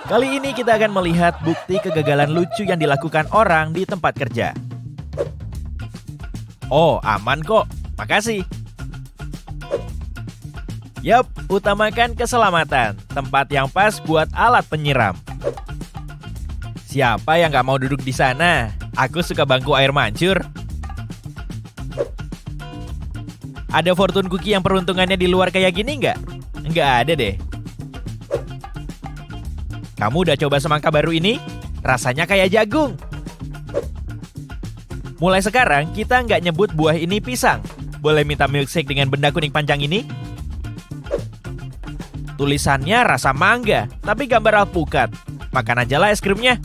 Kali ini kita akan melihat bukti kegagalan lucu yang dilakukan orang di tempat kerja. Oh, aman kok. Makasih. Yap, utamakan keselamatan. Tempat yang pas buat alat penyiram. Siapa yang gak mau duduk di sana? Aku suka bangku air mancur. Ada fortune cookie yang peruntungannya di luar kayak gini nggak? Nggak ada deh. Kamu udah coba semangka baru ini? Rasanya kayak jagung. Mulai sekarang, kita nggak nyebut buah ini pisang. Boleh minta milkshake dengan benda kuning panjang ini? Tulisannya rasa mangga, tapi gambar alpukat. Makan aja lah es krimnya.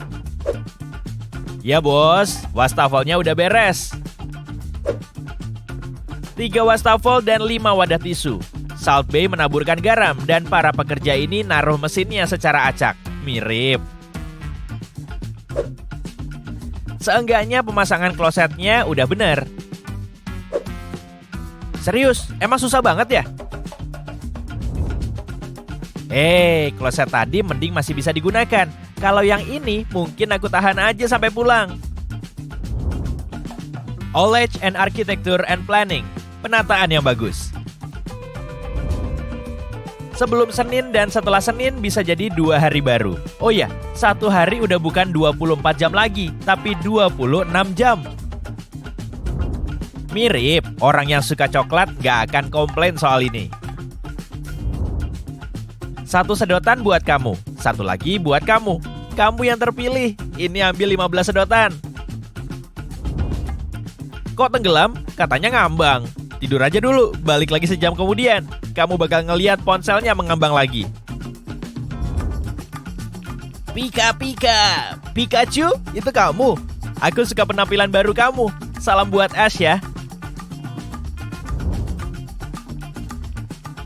Ya bos, wastafelnya udah beres. 3 wastafel dan 5 wadah tisu. Salt Bae menaburkan garam dan para pekerja ini naruh mesinnya secara acak. Mirip. Seenggaknya pemasangan klosetnya udah bener. Serius, emang susah banget ya? Kloset tadi mending masih bisa digunakan. Kalau yang ini mungkin aku tahan aja sampai pulang. Knowledge and Architecture and Planning. Penataan yang bagus. Sebelum Senin dan setelah Senin bisa jadi 2 hari baru. Oh ya, 1 hari udah bukan 24 jam lagi, tapi 26 jam. Mirip, orang yang suka coklat gak akan komplain soal ini. 1 sedotan buat kamu, 1 lagi buat kamu. Kamu yang terpilih, ini ambil 15 sedotan. Kok tenggelam? Katanya ngambang. Tidur aja dulu, balik lagi sejam kemudian. Kamu bakal ngeliat ponselnya mengambang lagi. Pika-pika, Pikachu, itu kamu? Aku suka penampilan baru kamu. Salam buat Ash ya.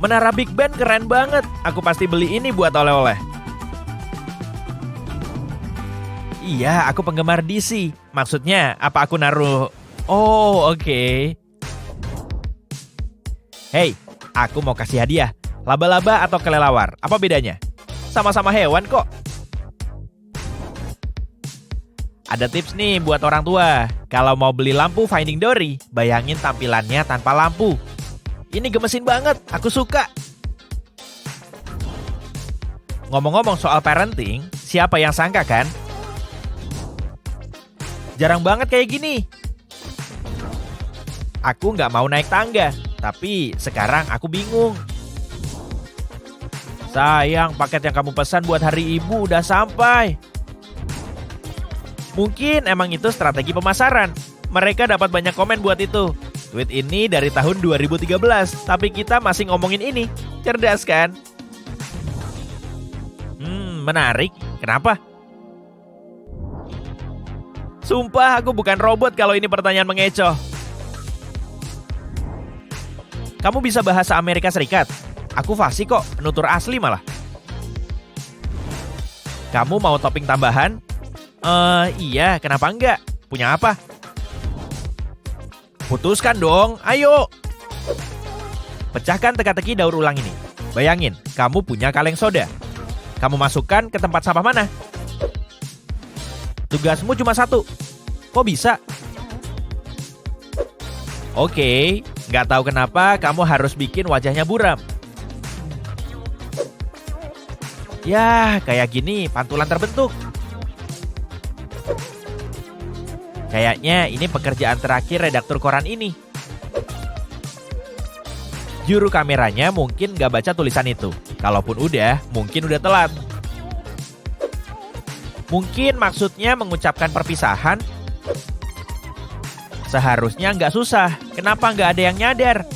Menara Big Ben keren banget. Aku pasti beli ini buat oleh-oleh. Iya, aku penggemar DC. Maksudnya, apa aku naruh... Oh, oke. Hey, aku mau kasih hadiah. Laba-laba atau kelelawar? Apa bedanya? Sama-sama hewan kok. Ada tips nih buat orang tua. Kalau mau beli lampu Finding Dory, bayangin tampilannya tanpa lampu. Ini gemesin banget, aku suka. Ngomong-ngomong soal parenting, siapa yang sangka kan? Jarang banget kayak gini. Aku nggak mau naik tangga, tapi sekarang aku bingung. Sayang, paket yang kamu pesan buat hari ibu udah sampai. Mungkin emang itu strategi pemasaran. Mereka dapat banyak komen buat itu. Tweet ini dari tahun 2013, tapi kita masih ngomongin ini. Cerdas kan? Menarik. Kenapa? Sumpah aku bukan robot kalau ini pertanyaan mengecoh. Kamu bisa bahasa Amerika Serikat? Aku fasih kok, penutur asli malah. Kamu mau topping tambahan? Iya, kenapa enggak? Punya apa? Putuskan dong, ayo. Pecahkan teka-teki daur ulang ini. Bayangin, kamu punya kaleng soda. Kamu masukkan ke tempat sampah mana? Tugasmu cuma 1. Kok bisa? Oke, nggak tahu kenapa kamu harus bikin wajahnya buram. Ya, kayak gini pantulan terbentuk. Kayaknya ini pekerjaan terakhir redaktur koran ini. Juru kameranya mungkin nggak baca tulisan itu. Kalaupun udah, mungkin udah telat. Mungkin maksudnya mengucapkan perpisahan. Seharusnya nggak susah. Kenapa nggak ada yang nyadar?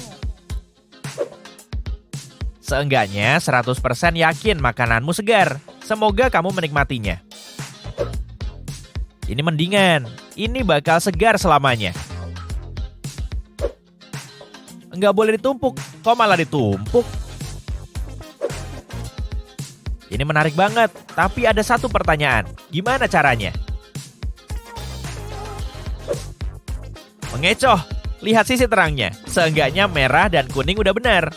Seenggaknya 100% yakin makananmu segar. Semoga kamu menikmatinya. Ini mendingan. Ini bakal segar selamanya. Nggak boleh ditumpuk. Kok malah ditumpuk? Ini menarik banget. Tapi ada satu pertanyaan. Gimana caranya? Mengecoh. Lihat sisi terangnya. Seenggaknya merah dan kuning udah benar.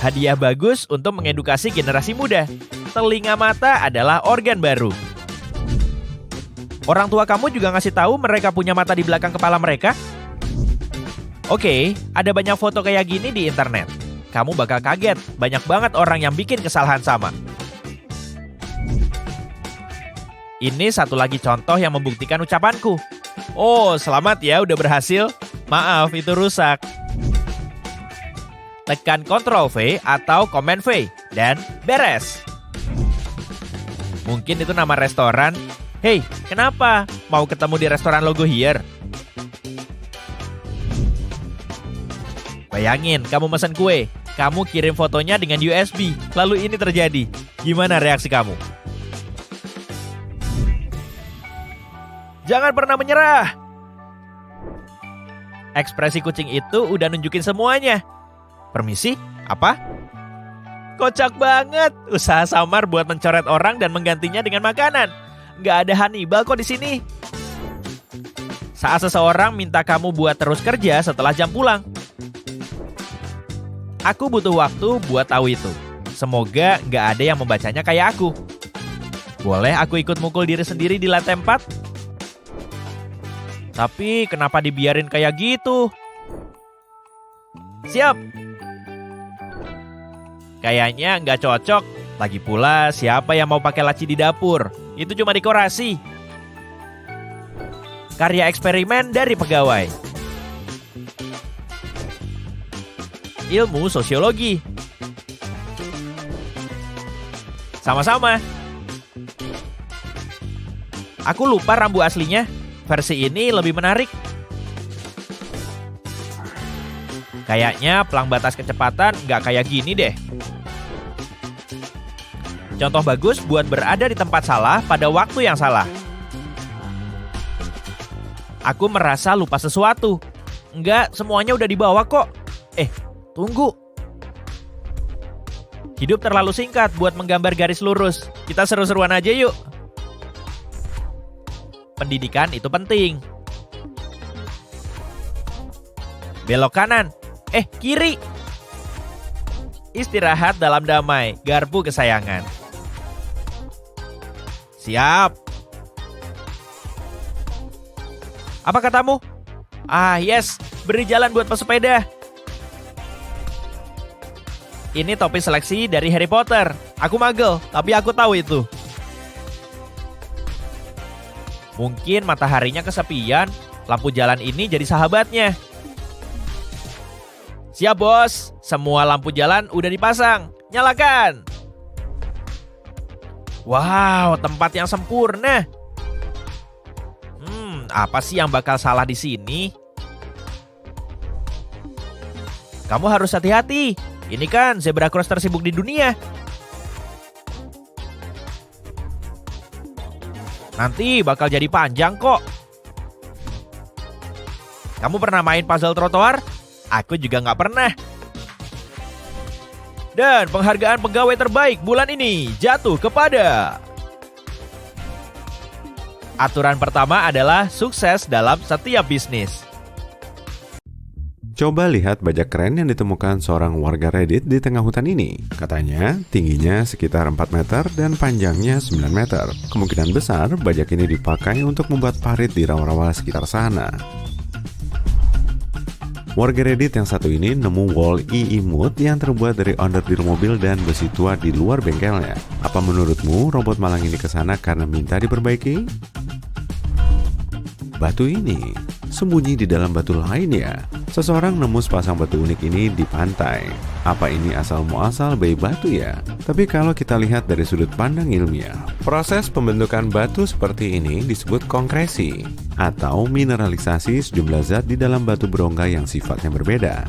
Hadiah bagus untuk mengedukasi generasi muda. Telinga mata adalah organ baru. Orang tua kamu juga ngasih tahu mereka punya mata di belakang kepala mereka? Oke, ada banyak foto kayak gini di internet. Kamu bakal kaget, banyak banget orang yang bikin kesalahan sama. Ini satu lagi contoh yang membuktikan ucapanku. Oh, selamat ya udah berhasil. Maaf, itu rusak. Tekan Ctrl V atau Command V dan beres. Mungkin itu nama restoran. Hei, kenapa? Mau ketemu di restoran logo here? Bayangin, kamu pesan kue. Kamu kirim fotonya dengan USB. Lalu ini terjadi. Gimana reaksi kamu? Jangan pernah menyerah. Ekspresi kucing itu udah nunjukin semuanya. Permisi, apa? Kocak banget. Usaha samar buat mencoret orang dan menggantinya dengan makanan. Nggak ada Hannibal kok di sini. Saat seseorang minta kamu buat terus kerja setelah jam pulang. Aku butuh waktu buat tahu itu. Semoga nggak ada yang membacanya kayak aku. Boleh aku ikut mukul diri sendiri di lantai 4? Tapi kenapa dibiarin kayak gitu? Siap. Kayaknya nggak cocok. Lagi pula siapa yang mau pakai laci di dapur? Itu cuma dekorasi. Karya eksperimen dari pegawai. Ilmu sosiologi. Sama-sama. Aku lupa rambu aslinya. Versi ini lebih menarik. Kayaknya pelang batas kecepatan nggak kayak gini deh. Contoh bagus buat berada di tempat salah pada waktu yang salah. Aku merasa lupa sesuatu. Enggak, semuanya udah dibawa kok. Tunggu. Hidup terlalu singkat buat menggambar garis lurus. Kita seru-seruan aja yuk. Pendidikan itu penting. Belok kanan. Kiri. Istirahat dalam damai, garpu kesayangan. Siap. Apa katamu? Yes, beri jalan buat pesepeda. Ini topi seleksi dari Harry Potter. Aku magel, tapi aku tahu itu. Mungkin mataharinya kesepian, lampu jalan ini jadi sahabatnya. Siap bos, semua lampu jalan udah dipasang. Nyalakan. Wow, tempat yang sempurna. Apa sih yang bakal salah di sini? Kamu harus hati-hati. Ini kan zebra cross tersibuk di dunia. Nanti bakal jadi panjang kok. Kamu pernah main puzzle trotoar? Aku juga nggak pernah. Dan penghargaan pegawai terbaik bulan ini jatuh kepada... Aturan pertama adalah sukses dalam setiap bisnis. Coba lihat bajak keren yang ditemukan seorang warga Reddit di tengah hutan ini. Katanya tingginya sekitar 4 meter dan panjangnya 9 meter. Kemungkinan besar bajak ini dipakai untuk membuat parit di rawa-rawa sekitar sana. Warga Reddit yang satu ini nemu wall imut yang terbuat dari onderdil mobil dan besi tua di luar bengkelnya. Apa menurutmu robot malang ini kesana karena minta diperbaiki? Batu ini sembunyi di dalam batu lain ya. Seseorang nemu sepasang batu unik ini di pantai. Apa ini asal-muasal bayi batu ya? Tapi kalau kita lihat dari sudut pandang ilmiah, proses pembentukan batu seperti ini disebut konkresi atau mineralisasi sejumlah zat di dalam batu berongga yang sifatnya berbeda.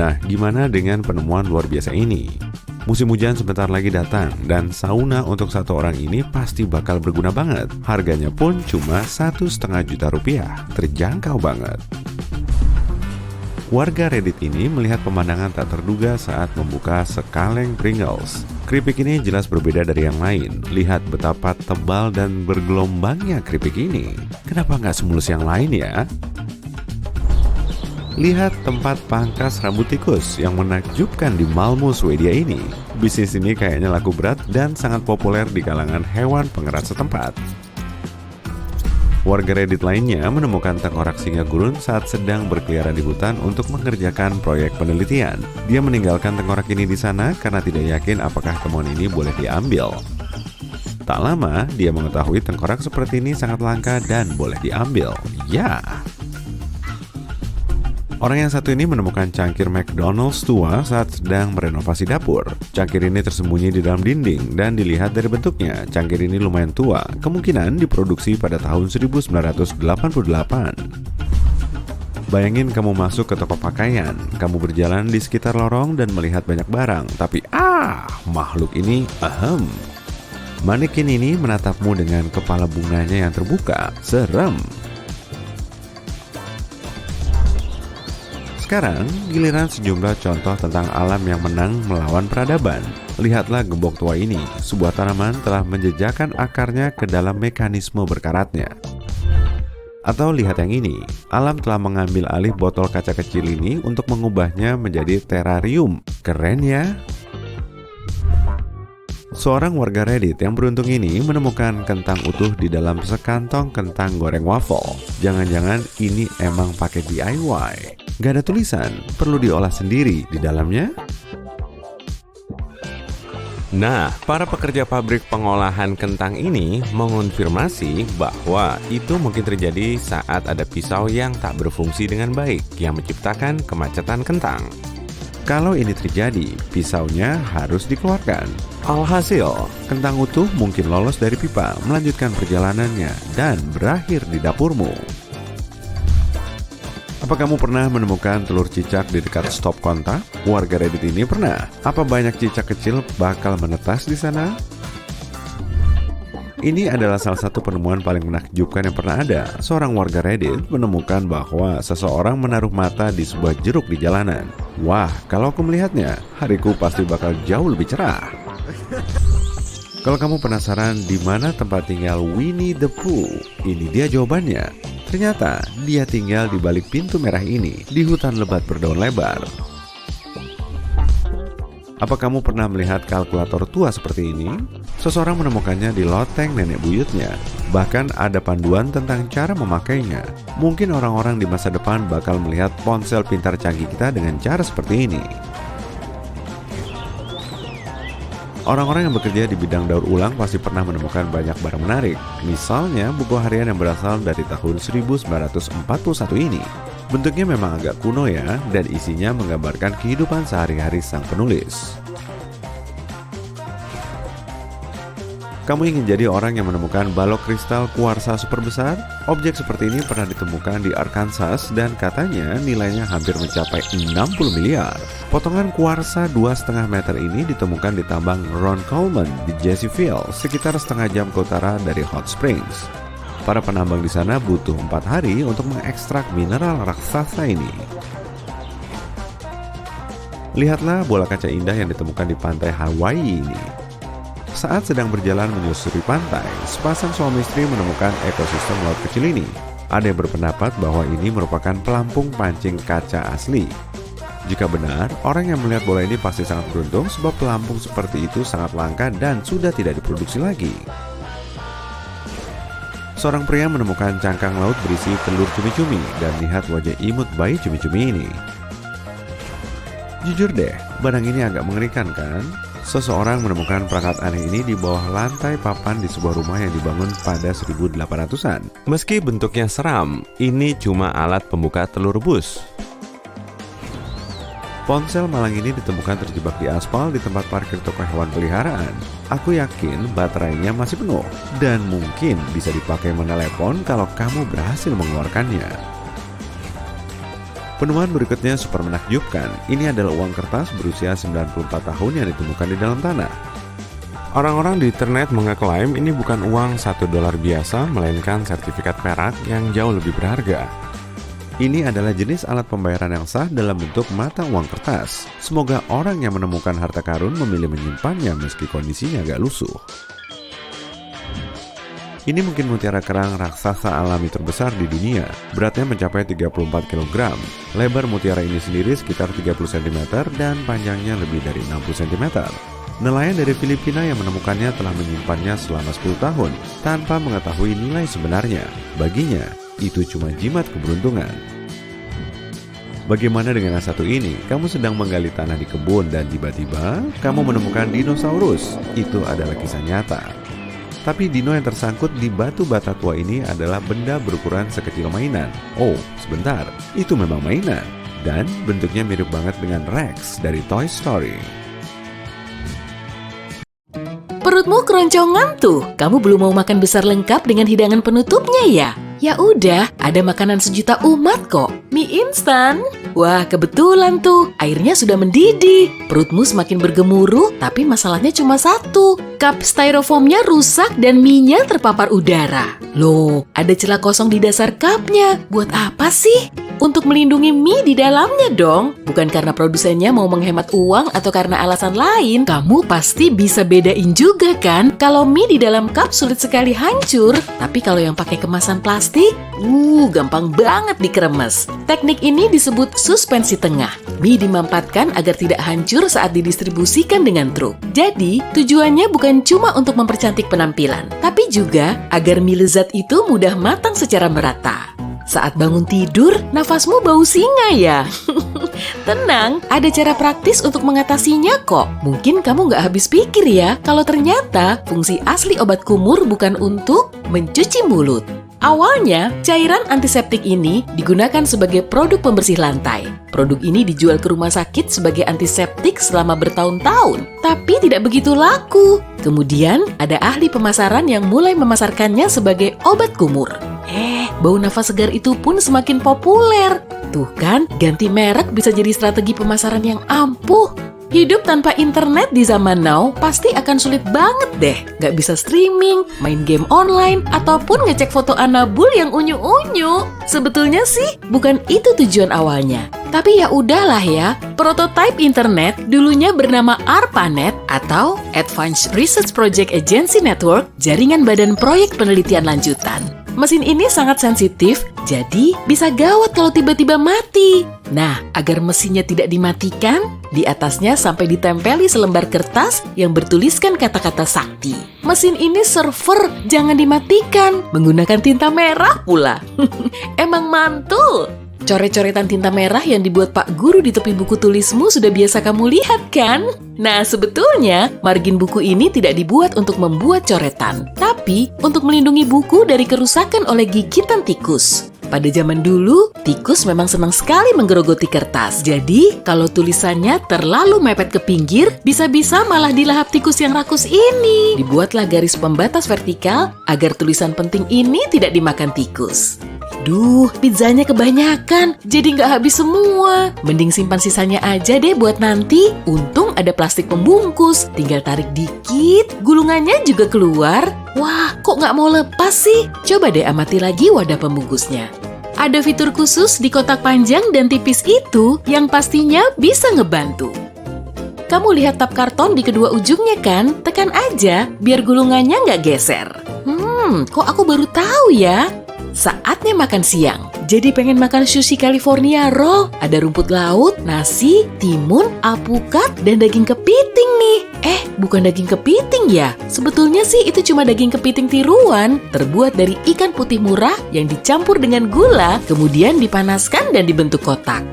Nah, gimana dengan penemuan luar biasa ini? Musim hujan sebentar lagi datang dan sauna untuk satu orang ini pasti bakal berguna banget. Harganya pun cuma 1,5 juta rupiah, terjangkau banget. Warga Reddit ini melihat pemandangan tak terduga saat membuka sekaleng Pringles. Keripik ini jelas berbeda dari yang lain. Lihat betapa tebal dan bergelombangnya keripik ini. Kenapa nggak semulus yang lain ya? Lihat tempat pangkas rambut tikus yang menakjubkan di Malmo, Swedia ini. Bisnis ini kayaknya laku berat dan sangat populer di kalangan hewan pengerat setempat. Warga Reddit lainnya menemukan tengkorak singa gurun saat sedang berkeliaran di hutan untuk mengerjakan proyek penelitian. Dia meninggalkan tengkorak ini di sana karena tidak yakin apakah temuan ini boleh diambil. Tak lama, dia mengetahui tengkorak seperti ini sangat langka dan boleh diambil. Ya. Orang yang satu ini menemukan cangkir McDonald's tua saat sedang merenovasi dapur. Cangkir ini tersembunyi di dalam dinding dan dilihat dari bentuknya, cangkir ini lumayan tua, kemungkinan diproduksi pada tahun 1988. Bayangin kamu masuk ke toko pakaian, kamu berjalan di sekitar lorong dan melihat banyak barang, tapi makhluk ini Manekin ini menatapmu dengan kepala bunganya yang terbuka. Serem. Sekarang, giliran sejumlah contoh tentang alam yang menang melawan peradaban. Lihatlah gembok tua ini, sebuah tanaman telah menjejakkan akarnya ke dalam mekanisme berkaratnya. Atau lihat yang ini, alam telah mengambil alih botol kaca kecil ini untuk mengubahnya menjadi terarium. Keren ya? Seorang warga Reddit yang beruntung ini menemukan kentang utuh di dalam sekantong kentang goreng waffle. Jangan-jangan ini emang pakai DIY. Gak ada tulisan, perlu diolah sendiri di dalamnya. Nah, para pekerja pabrik pengolahan kentang ini mengonfirmasi bahwa itu mungkin terjadi saat ada pisau yang tak berfungsi dengan baik yang menciptakan kemacetan kentang. Kalau ini terjadi, pisaunya harus dikeluarkan. Alhasil, kentang utuh mungkin lolos dari pipa, melanjutkan perjalanannya, dan berakhir di dapurmu. Apa kamu pernah menemukan telur cicak di dekat stop kontak? Warga Reddit ini pernah. Apa banyak cicak kecil bakal menetas di sana? Ini adalah salah satu penemuan paling menakjubkan yang pernah ada. Seorang warga Reddit menemukan bahwa seseorang menaruh mata di sebuah jeruk di jalanan. Wah, kalau aku melihatnya, hariku pasti bakal jauh lebih cerah. Kalau kamu penasaran di mana tempat tinggal Winnie the Pooh, ini dia jawabannya. Ternyata dia tinggal di balik pintu merah ini, di hutan lebat berdaun lebar. Apa kamu pernah melihat kalkulator tua seperti ini? Seseorang menemukannya di loteng nenek buyutnya. Bahkan ada panduan tentang cara memakainya. Mungkin orang-orang di masa depan bakal melihat ponsel pintar canggih kita dengan cara seperti ini. Orang-orang yang bekerja di bidang daur ulang pasti pernah menemukan banyak barang menarik. Misalnya buku harian yang berasal dari tahun 1941 ini. Bentuknya memang agak kuno ya, dan isinya menggambarkan kehidupan sehari-hari sang penulis. Kamu ingin jadi orang yang menemukan balok kristal kuarsa super besar? Objek seperti ini pernah ditemukan di Arkansas dan katanya nilainya hampir mencapai 60 miliar. Potongan kuarsa 2,5 meter ini ditemukan di tambang Ron Coleman di Jesseville, sekitar setengah jam ke utara dari Hot Springs. Para penambang di sana butuh 4 hari untuk mengekstrak mineral raksasa ini. Lihatlah bola kaca indah yang ditemukan di pantai Hawaii ini. Saat sedang berjalan menyusuri pantai, sepasang suami istri menemukan ekosistem laut kecil ini. Ada yang berpendapat bahwa ini merupakan pelampung pancing kaca asli. Jika benar, orang yang melihat bola ini pasti sangat beruntung sebab pelampung seperti itu sangat langka dan sudah tidak diproduksi lagi. Seorang pria menemukan cangkang laut berisi telur cumi-cumi dan lihat wajah imut bayi cumi-cumi ini. Jujur deh, barang ini agak mengerikan kan? Seseorang menemukan perangkat aneh ini di bawah lantai papan di sebuah rumah yang dibangun pada 1800-an. Meski bentuknya seram, ini cuma alat pembuka telur rebus. Ponsel malang ini ditemukan terjebak di aspal di tempat parkir toko hewan peliharaan. Aku yakin baterainya masih penuh dan mungkin bisa dipakai menelepon kalau kamu berhasil mengeluarkannya. Penemuan berikutnya super menakjubkan. Ini adalah uang kertas berusia 94 tahun yang ditemukan di dalam tanah. Orang-orang di internet mengeklaim ini bukan uang $1 biasa, melainkan sertifikat perak yang jauh lebih berharga. Ini adalah jenis alat pembayaran yang sah dalam bentuk mata uang kertas. Semoga orang yang menemukan harta karun memilih menyimpannya meski kondisinya agak lusuh. Ini mungkin mutiara kerang raksasa alami terbesar di dunia. Beratnya mencapai 34 kg. Lebar mutiara ini sendiri sekitar 30 cm dan panjangnya lebih dari 60 cm. Nelayan dari Filipina yang menemukannya telah menyimpannya selama 10 tahun tanpa mengetahui nilai sebenarnya. Baginya, itu cuma jimat keberuntungan. Bagaimana dengan yang satu ini? Kamu sedang menggali tanah di kebun dan tiba-tiba kamu menemukan dinosaurus. Itu adalah kisah nyata. Tapi dino yang tersangkut di batu bata tua ini adalah benda berukuran sekecil mainan. Oh, sebentar, itu memang mainan. Dan bentuknya mirip banget dengan Rex dari Toy Story. Perutmu keroncongan tuh. Kamu belum mau makan besar lengkap dengan hidangan penutupnya ya? Ya udah, ada makanan sejuta umat kok. Mie instan. Wah, kebetulan tuh. Airnya sudah mendidih. Perutmu semakin bergemuruh, tapi masalahnya cuma satu. Cup styrofoamnya rusak dan mie-nya terpapar udara. Loh, ada celah kosong di dasar cupnya. Buat apa sih? Untuk melindungi mie di dalamnya dong. Bukan karena produsennya mau menghemat uang atau karena alasan lain. Kamu pasti bisa bedain juga kan? Kalau mie di dalam cup sulit sekali hancur. Tapi kalau yang pakai kemasan plastik, gampang banget dikeremes. Teknik ini disebut suspensi tengah. Mie dimampatkan agar tidak hancur saat didistribusikan dengan truk. Jadi, tujuannya bukan cuma untuk mempercantik penampilan, tapi juga agar mie lezat itu mudah matang secara merata. Saat bangun tidur, nafasmu bau singa ya? Tenang, ada cara praktis untuk mengatasinya kok. Mungkin kamu nggak habis pikir ya, kalau ternyata fungsi asli obat kumur bukan untuk mencuci mulut. Awalnya, cairan antiseptik ini digunakan sebagai produk pembersih lantai. Produk ini dijual ke rumah sakit sebagai antiseptik selama bertahun-tahun, tapi tidak begitu laku. Kemudian, ada ahli pemasaran yang mulai memasarkannya sebagai obat kumur. Bau nafas segar itu pun semakin populer. Tuh kan, ganti merek bisa jadi strategi pemasaran yang ampuh. Hidup tanpa internet di zaman now pasti akan sulit banget deh. Gak bisa streaming, main game online, ataupun ngecek foto Anabul yang unyu-unyu. Sebetulnya sih, bukan itu tujuan awalnya. Tapi ya udahlah ya, prototipe internet dulunya bernama ARPANET atau Advanced Research Project Agency Network, jaringan badan proyek penelitian lanjutan. Mesin ini sangat sensitif, jadi bisa gawat kalau tiba-tiba mati. Nah, agar mesinnya tidak dimatikan, di atasnya sampai ditempeli selembar kertas yang bertuliskan kata-kata sakti. Mesin ini server, jangan dimatikan, menggunakan tinta merah pula. Emang mantul! Coret-coretan tinta merah yang dibuat Pak Guru di tepi buku tulismu sudah biasa kamu lihat kan? Nah, sebetulnya margin buku ini tidak dibuat untuk membuat coretan, tapi untuk melindungi buku dari kerusakan oleh gigitan tikus. Pada zaman dulu, tikus memang senang sekali menggerogoti kertas. Jadi, kalau tulisannya terlalu mepet ke pinggir, bisa-bisa malah dilahap tikus yang rakus ini. Dibuatlah garis pembatas vertikal agar tulisan penting ini tidak dimakan tikus. Duh, pizzanya kebanyakan, jadi nggak habis semua. Mending simpan sisanya aja deh buat nanti. Untung ada plastik pembungkus, tinggal tarik dikit, gulungannya juga keluar. Wah, kok nggak mau lepas sih? Coba deh amati lagi wadah pembungkusnya. Ada fitur khusus di kotak panjang dan tipis itu yang pastinya bisa ngebantu. Kamu lihat tap karton di kedua ujungnya kan? Tekan aja biar gulungannya nggak geser. Kok aku baru tahu ya? Saatnya makan siang. Jadi pengen makan sushi California roll. Ada rumput laut, nasi, timun, alpukat, dan daging kepiting nih. Bukan daging kepiting ya? Sebetulnya sih itu cuma daging kepiting tiruan. Terbuat dari ikan putih murah yang dicampur dengan gula, kemudian dipanaskan dan dibentuk kotak.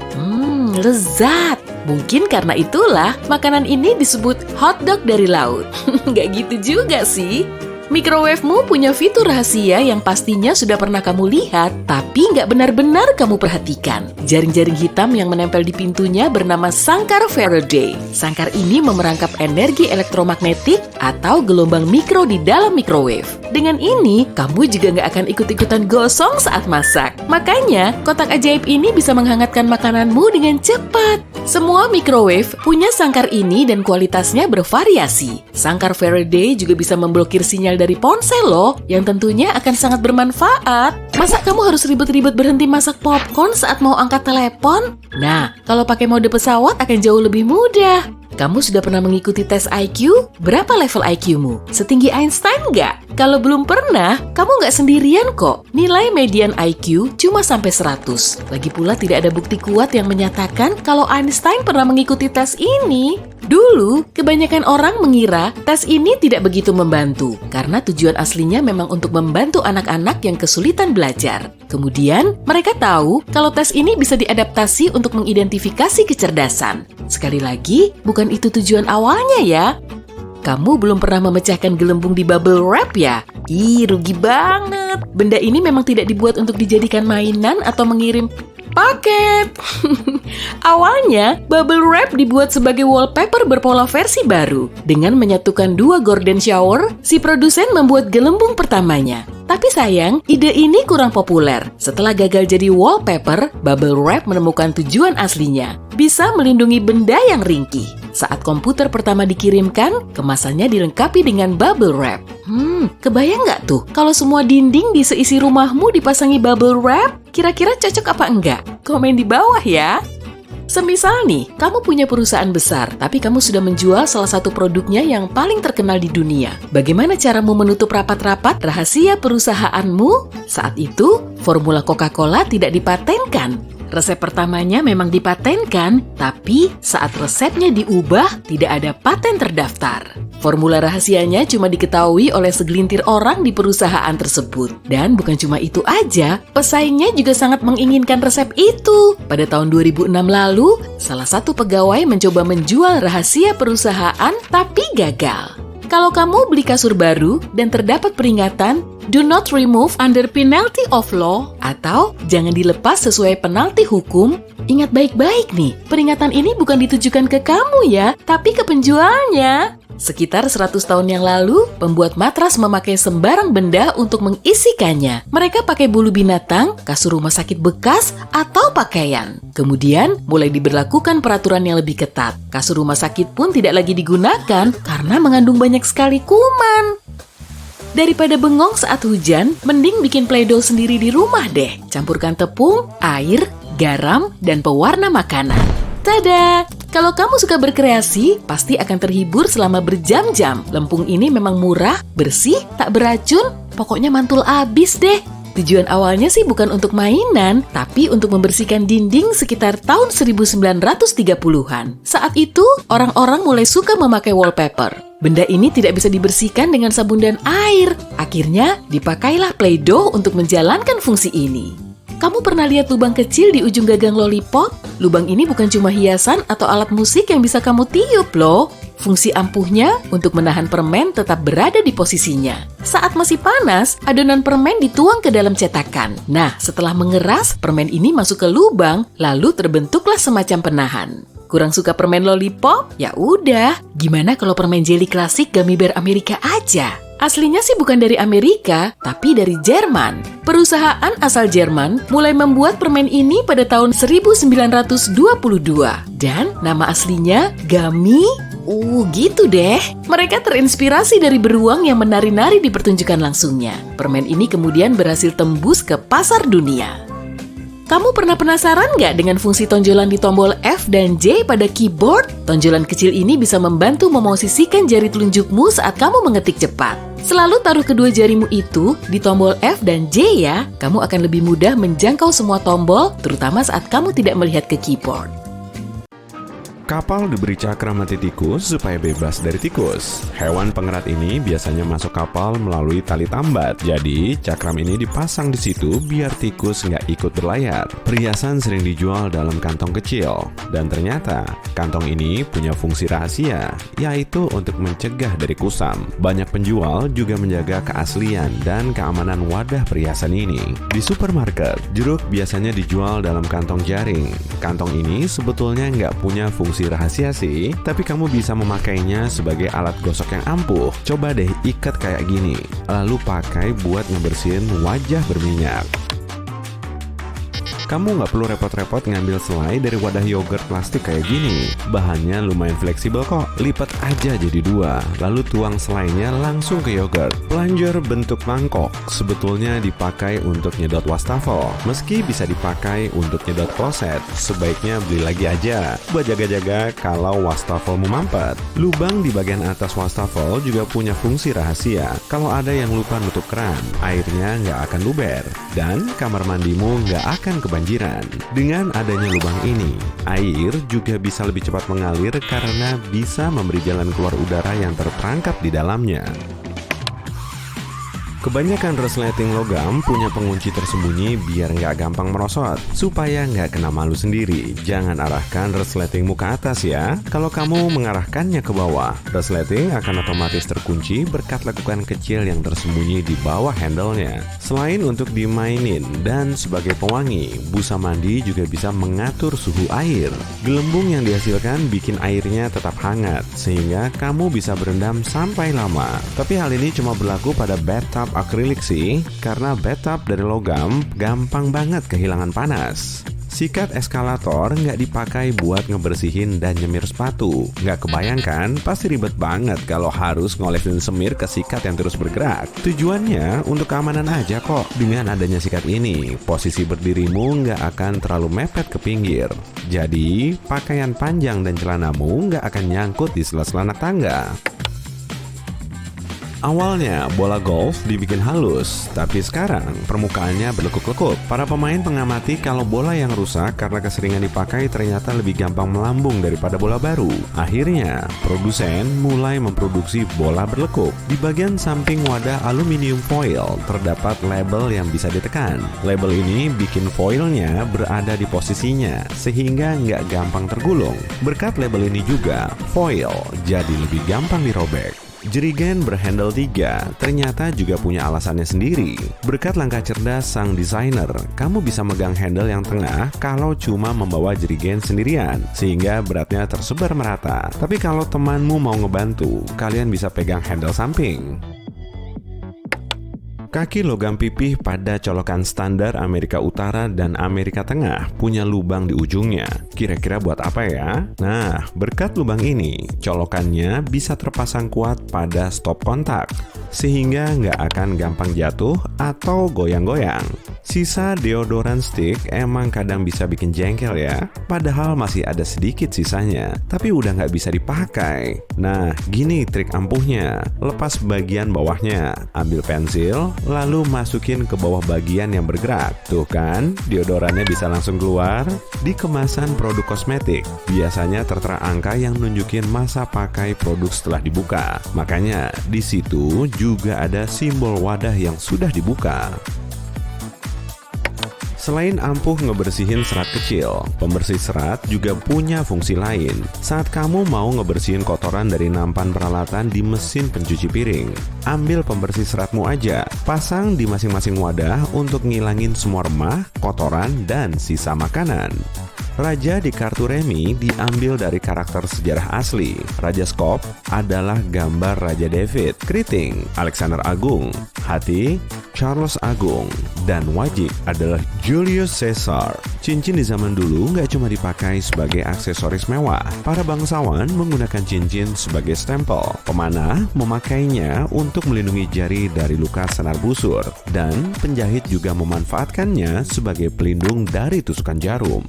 Lezat. Mungkin karena itulah makanan ini disebut hotdog dari laut. Nggak gitu juga sih. Microwave-mu punya fitur rahasia yang pastinya sudah pernah kamu lihat, tapi nggak benar-benar kamu perhatikan. Jaring-jaring hitam yang menempel di pintunya bernama sangkar Faraday. Sangkar ini memerangkap energi elektromagnetik atau gelombang mikro di dalam microwave. Dengan ini, kamu juga nggak akan ikut-ikutan gosong saat masak. Makanya, kotak ajaib ini bisa menghangatkan makananmu dengan cepat. Semua microwave punya sangkar ini dan kualitasnya bervariasi. Sangkar Faraday juga bisa memblokir sinyal dari ponsel loh, yang tentunya akan sangat bermanfaat. Masa kamu harus ribet-ribet berhenti masak popcorn saat mau angkat telepon? Nah, kalau pakai mode pesawat akan jauh lebih mudah. Kamu sudah pernah mengikuti tes IQ? Berapa level IQ-mu? Setinggi Einstein nggak? Kalau belum pernah, kamu nggak sendirian kok. Nilai median IQ cuma sampai 100. Lagi pula tidak ada bukti kuat yang menyatakan kalau Einstein pernah mengikuti tes ini. Dulu, kebanyakan orang mengira tes ini tidak begitu membantu karena tujuan aslinya memang untuk membantu anak-anak yang kesulitan belajar. Kemudian, mereka tahu kalau tes ini bisa diadaptasi untuk mengidentifikasi kecerdasan. Sekali lagi, bukan itu tujuan awalnya ya. Kamu belum pernah memecahkan gelembung di bubble wrap ya? Ih, rugi banget. Benda ini memang tidak dibuat untuk dijadikan mainan atau mengirim paket. Awalnya, bubble wrap dibuat sebagai wallpaper berpola versi baru. Dengan menyatukan dua gorden shower, si produsen membuat gelembung pertamanya. Tapi sayang, ide ini kurang populer. Setelah gagal jadi wallpaper, bubble wrap menemukan tujuan aslinya. Bisa melindungi benda yang ringkih. Saat komputer pertama dikirimkan, kemasannya dilengkapi dengan bubble wrap. Kebayang nggak tuh kalau semua dinding di seisi rumahmu dipasangi bubble wrap? Kira-kira cocok apa enggak? Komen di bawah ya. Semisal nih, kamu punya perusahaan besar, tapi kamu sudah menjual salah satu produknya yang paling terkenal di dunia. Bagaimana caramu menutup rapat-rapat rahasia perusahaanmu? Saat itu, formula Coca-Cola tidak dipatenkan. Resep pertamanya memang dipatenkan, tapi saat resepnya diubah, tidak ada paten terdaftar. Formula rahasianya cuma diketahui oleh segelintir orang di perusahaan tersebut. Dan bukan cuma itu aja, pesaingnya juga sangat menginginkan resep itu. Pada tahun 2006 lalu, salah satu pegawai mencoba menjual rahasia perusahaan, tapi gagal. Kalau kamu beli kasur baru dan terdapat peringatan, "Do not remove under penalty of law," atau "Jangan dilepas sesuai penalti hukum," ingat baik-baik nih, peringatan ini bukan ditujukan ke kamu ya, tapi ke penjualnya. Sekitar 100 tahun yang lalu, pembuat matras memakai sembarang benda untuk mengisikannya. Mereka pakai bulu binatang, kasur rumah sakit bekas, atau pakaian. Kemudian, mulai diberlakukan peraturan yang lebih ketat. Kasur rumah sakit pun tidak lagi digunakan karena mengandung banyak sekali kuman. Daripada bengong saat hujan, mending bikin Play-Doh sendiri di rumah deh. Campurkan tepung, air, garam, dan pewarna makanan. Tada! Kalau kamu suka berkreasi, pasti akan terhibur selama berjam-jam. Lempung ini memang murah, bersih, tak beracun, pokoknya mantul abis deh. Tujuan awalnya sih bukan untuk mainan, tapi untuk membersihkan dinding sekitar tahun 1930-an. Saat itu, orang-orang mulai suka memakai wallpaper. Benda ini tidak bisa dibersihkan dengan sabun dan air. Akhirnya, dipakailah Play-Doh untuk menjalankan fungsi ini. Kamu pernah lihat lubang kecil di ujung gagang lollipop? Lubang ini bukan cuma hiasan atau alat musik yang bisa kamu tiup loh. Fungsi ampuhnya untuk menahan permen tetap berada di posisinya. Saat masih panas, adonan permen dituang ke dalam cetakan. Nah, setelah mengeras, permen ini masuk ke lubang, lalu terbentuklah semacam penahan. Kurang suka permen lollipop? Ya udah, gimana kalau permen jelly klasik gummy bear Amerika aja? Aslinya sih bukan dari Amerika, tapi dari Jerman. Perusahaan asal Jerman mulai membuat permen ini pada tahun 1922. Dan nama aslinya Gummy. Gitu deh. Mereka terinspirasi dari beruang yang menari-nari di pertunjukan langsungnya. Permen ini kemudian berhasil tembus ke pasar dunia. Kamu pernah penasaran nggak dengan fungsi tonjolan di tombol F dan J pada keyboard? Tonjolan kecil ini bisa membantu memosisikan jari telunjukmu saat kamu mengetik cepat. Selalu taruh kedua jarimu itu di tombol F dan J ya. Kamu akan lebih mudah menjangkau semua tombol, terutama saat kamu tidak melihat ke keyboard. Kapal diberi cakra mati tikus supaya bebas dari tikus. Hewan pengerat ini biasanya masuk kapal melalui tali tambat. Jadi, cakram ini dipasang di situ biar tikus nggak ikut berlayar. Perhiasan sering dijual dalam kantong kecil. Dan ternyata, kantong ini punya fungsi rahasia, yaitu untuk mencegah dari kusam. Banyak penjual juga menjaga keaslian dan keamanan wadah perhiasan ini. Di supermarket, jeruk biasanya dijual dalam kantong jaring. Kantong ini sebetulnya nggak punya fungsi rahasia sih, tapi kamu bisa memakainya sebagai alat gosok yang ampuh. Coba deh ikat kayak gini, lalu pakai buat ngebersihin wajah berminyak. Kamu nggak perlu repot-repot ngambil selai dari wadah yogurt plastik kayak gini. Bahannya lumayan fleksibel kok. Lipat aja jadi 2, lalu tuang selainya langsung ke yogurt. Plunger bentuk mangkok sebetulnya dipakai untuk nyedot wastafel. Meski bisa dipakai untuk nyedot kloset, sebaiknya beli lagi aja buat jaga-jaga kalau wastafelmu mampet. Lubang di bagian atas wastafel juga punya fungsi rahasia. Kalau ada yang lupa nutup keran, airnya nggak akan luber dan kamar mandimu nggak akan kebanjiran. Dengan adanya lubang ini, air juga bisa lebih cepat mengalir karena bisa memberi jalan keluar udara yang terperangkap di dalamnya. Kebanyakan resleting logam punya pengunci tersembunyi biar nggak gampang merosot. Supaya nggak kena malu sendiri, jangan arahkan resletingmu ke atas ya. Kalau kamu mengarahkannya ke bawah, resleting akan otomatis terkunci berkat lekukan kecil yang tersembunyi di bawah handle-nya. Selain untuk dimainin dan sebagai pewangi, busa mandi juga bisa mengatur suhu air. Gelembung yang dihasilkan bikin airnya tetap hangat, sehingga kamu bisa berendam sampai lama. Tapi hal ini cuma berlaku pada bathtub akrilik sih, karena bathtub dari logam gampang banget kehilangan panas. Sikat eskalator nggak dipakai buat ngebersihin dan nyemir sepatu. Nggak kebayangkan, pasti ribet banget kalau harus ngolesin semir ke sikat yang terus bergerak. Tujuannya untuk keamanan aja kok. Dengan adanya sikat ini, posisi berdirimu nggak akan terlalu mepet ke pinggir. Jadi, pakaian panjang dan celanamu nggak akan nyangkut di sela-sela anak tangga. Awalnya bola golf dibikin halus, tapi sekarang permukaannya berlekuk-lekuk. Para pemain mengamati kalau bola yang rusak karena keseringan dipakai ternyata lebih gampang melambung daripada bola baru. Akhirnya, produsen mulai memproduksi bola berlekuk. Di bagian samping wadah aluminium foil terdapat label yang bisa ditekan. Label ini bikin foilnya berada di posisinya, sehingga nggak gampang tergulung. Berkat label ini juga, foil jadi lebih gampang dirobek. Jerigen berhandle 3 ternyata juga punya alasannya sendiri. Berkat langkah cerdas sang desainer, kamu bisa megang handle yang tengah kalau cuma membawa jerigen sendirian, sehingga beratnya tersebar merata. Tapi kalau temanmu mau ngebantu, kalian bisa pegang handle samping. Kaki logam pipih pada colokan standar Amerika Utara dan Amerika Tengah punya lubang di ujungnya. Kira-kira buat apa ya? Nah, berkat lubang ini, colokannya bisa terpasang kuat pada stop kontak, sehingga nggak akan gampang jatuh atau goyang-goyang. Sisa deodoran stick emang kadang bisa bikin jengkel ya, padahal masih ada sedikit sisanya, tapi udah nggak bisa dipakai. Nah, gini trik ampuhnya. Lepas bagian bawahnya, ambil pensil, lalu masukin ke bawah bagian yang bergerak. Tuh kan, deodorannya bisa langsung keluar. Di kemasan produk kosmetik, biasanya tertera angka yang nunjukin masa pakai produk setelah dibuka. Makanya, di situ juga ada simbol wadah yang sudah dibuka. Selain ampuh ngebersihin serat kecil, pembersih serat juga punya fungsi lain. Saat kamu mau ngebersihin kotoran dari nampan peralatan di mesin pencuci piring, ambil pembersih seratmu aja, pasang di masing-masing wadah untuk ngilangin semua remah, kotoran, dan sisa makanan. Raja di kartu remi diambil dari karakter sejarah asli. Raja Skop adalah gambar Raja David, keriting Alexander Agung, hati Charles Agung, dan wajik adalah Julius Caesar. Cincin di zaman dulu nggak cuma dipakai sebagai aksesoris mewah. Para bangsawan menggunakan cincin sebagai stempel. Pemanah memakainya untuk melindungi jari dari luka senar busur. Dan penjahit juga memanfaatkannya sebagai pelindung dari tusukan jarum.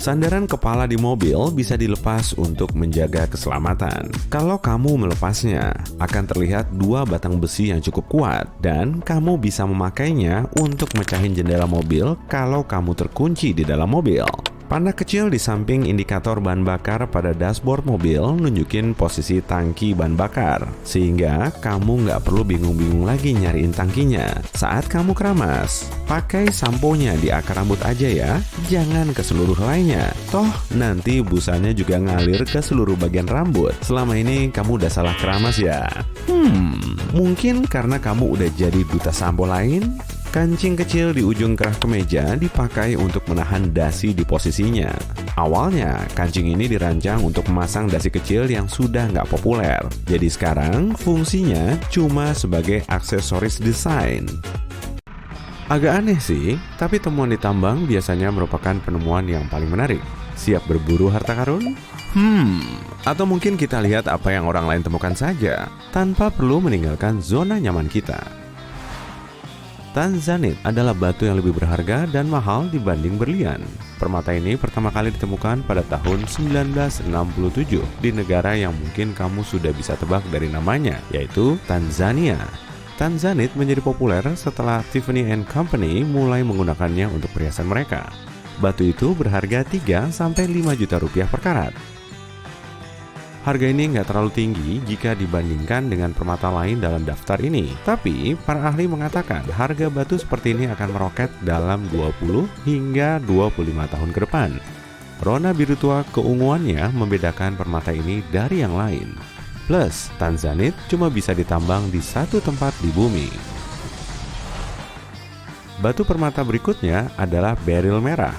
Sandaran kepala di mobil bisa dilepas untuk menjaga keselamatan. Kalau kamu melepasnya, akan terlihat dua batang besi yang cukup kuat dan kamu bisa memakainya untuk mecahin jendela mobil kalau kamu terkunci di dalam mobil. Panah kecil di samping indikator bahan bakar pada dashboard mobil nunjukin posisi tangki bahan bakar, sehingga kamu nggak perlu bingung-bingung lagi nyariin tangkinya. Saat kamu keramas, pakai samponya di akar rambut aja ya, jangan ke seluruh lainnya. Toh nanti busanya juga ngalir ke seluruh bagian rambut. Selama ini kamu udah salah keramas ya? Mungkin karena kamu udah jadi duta sampo lain? Kancing kecil di ujung kerah kemeja dipakai untuk menahan dasi di posisinya. Awalnya, kancing ini dirancang untuk memasang dasi kecil yang sudah nggak populer. Jadi sekarang, fungsinya cuma sebagai aksesoris desain. Agak aneh sih, tapi temuan di tambang biasanya merupakan penemuan yang paling menarik. Siap berburu harta karun? Atau mungkin kita lihat apa yang orang lain temukan saja, tanpa perlu meninggalkan zona nyaman kita. Tanzanite adalah batu yang lebih berharga dan mahal dibanding berlian. Permata ini pertama kali ditemukan pada tahun 1967 di negara yang mungkin kamu sudah bisa tebak dari namanya, yaitu Tanzania. Tanzanite menjadi populer setelah Tiffany & Company mulai menggunakannya untuk perhiasan mereka. Batu itu berharga 3-5 juta rupiah per karat. Harga ini nggak terlalu tinggi jika dibandingkan dengan permata lain dalam daftar ini. Tapi, para ahli mengatakan harga batu seperti ini akan meroket dalam 20 hingga 25 tahun ke depan. Rona biru tua keunguannya membedakan permata ini dari yang lain. Plus, Tanzanite cuma bisa ditambang di satu tempat di bumi. Batu permata berikutnya adalah beril merah.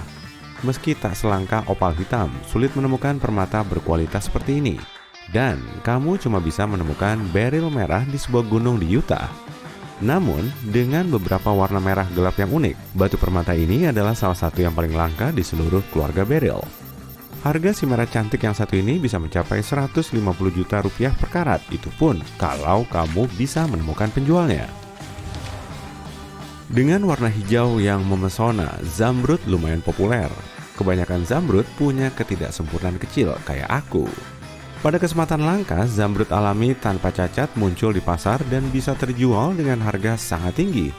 Meski tak selangkah opal hitam, sulit menemukan permata berkualitas seperti ini. Dan kamu cuma bisa menemukan beril merah di sebuah gunung di Utah. Namun, dengan beberapa warna merah gelap yang unik, batu permata ini adalah salah satu yang paling langka di seluruh keluarga beril. Harga si merah cantik yang satu ini bisa mencapai 150 juta rupiah per karat. Itu pun kalau kamu bisa menemukan penjualnya. Dengan warna hijau yang memesona, zamrud lumayan populer. Kebanyakan zamrud punya ketidaksempurnaan kecil kayak aku. Pada kesempatan langka, zamrud alami tanpa cacat muncul di pasar dan bisa terjual dengan harga sangat tinggi.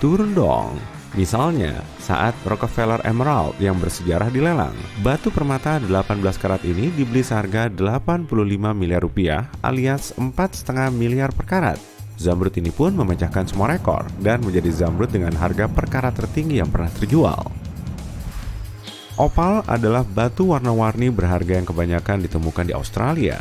Turun dong. Misalnya, saat Rockefeller Emerald yang bersejarah dilelang, batu permata 18 karat ini dibeli seharga 85 miliar rupiah alias 4,5 miliar per karat. Zamrud ini pun memecahkan semua rekor dan menjadi zamrud dengan harga per karat tertinggi yang pernah terjual. Opal adalah batu warna-warni berharga yang kebanyakan ditemukan di Australia.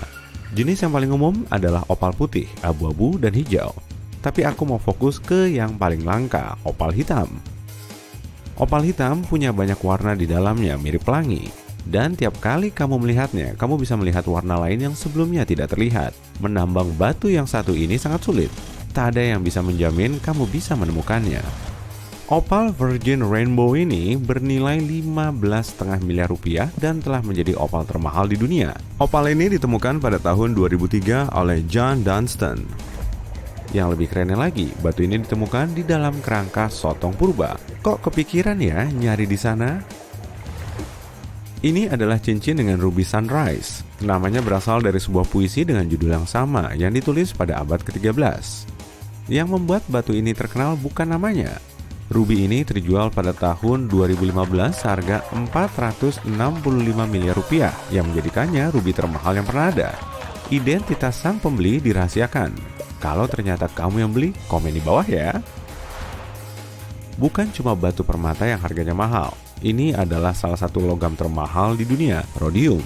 Jenis yang paling umum adalah opal putih, abu-abu, dan hijau. Tapi aku mau fokus ke yang paling langka, opal hitam. Opal hitam punya banyak warna di dalamnya mirip pelangi. Dan tiap kali kamu melihatnya, kamu bisa melihat warna lain yang sebelumnya tidak terlihat. Menambang batu yang satu ini sangat sulit. Tak ada yang bisa menjamin kamu bisa menemukannya. Opal Virgin Rainbow ini bernilai 15,5 miliar rupiah dan telah menjadi opal termahal di dunia. Opal ini ditemukan pada tahun 2003 oleh John Dunstan. Yang lebih kerennya lagi, batu ini ditemukan di dalam kerangka sotong purba. Kok kepikiran ya nyari di sana? Ini adalah cincin dengan ruby sunrise. Namanya berasal dari sebuah puisi dengan judul yang sama yang ditulis pada abad ke-13. Yang membuat batu ini terkenal bukan namanya. Ruby ini terjual pada tahun 2015 seharga 465 miliar rupiah yang menjadikannya ruby termahal yang pernah ada. Identitas sang pembeli dirahasiakan. Kalau ternyata kamu yang beli, komen di bawah ya. Bukan cuma batu permata yang harganya mahal. Ini adalah salah satu logam termahal di dunia, rhodium.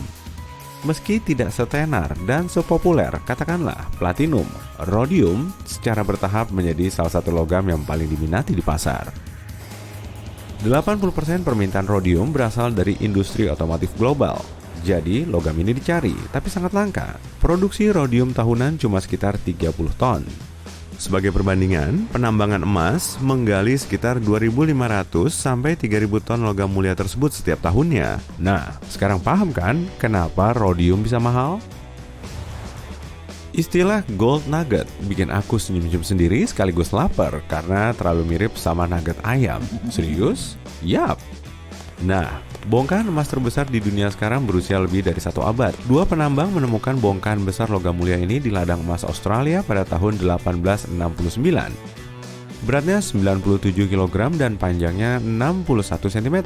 Meski tidak setenar dan sepopuler, katakanlah platinum, rhodium secara bertahap menjadi salah satu logam yang paling diminati di pasar. 80% permintaan rhodium berasal dari industri otomotif global. Jadi, logam ini dicari, tapi sangat langka. Produksi rhodium tahunan cuma sekitar 30 ton. Sebagai perbandingan, penambangan emas menggali sekitar 2.500 sampai 3.000 ton logam mulia tersebut setiap tahunnya. Nah, sekarang paham kan kenapa rhodium bisa mahal? Istilah gold nugget bikin aku senyum-senyum sendiri sekaligus lapar karena terlalu mirip sama nugget ayam. Serius? Yap. Nah, bongkahan emas terbesar di dunia sekarang berusia lebih dari 1 abad. Dua penambang menemukan bongkahan besar logam mulia ini di ladang emas Australia pada tahun 1869. Beratnya 97 kg dan panjangnya 61 cm.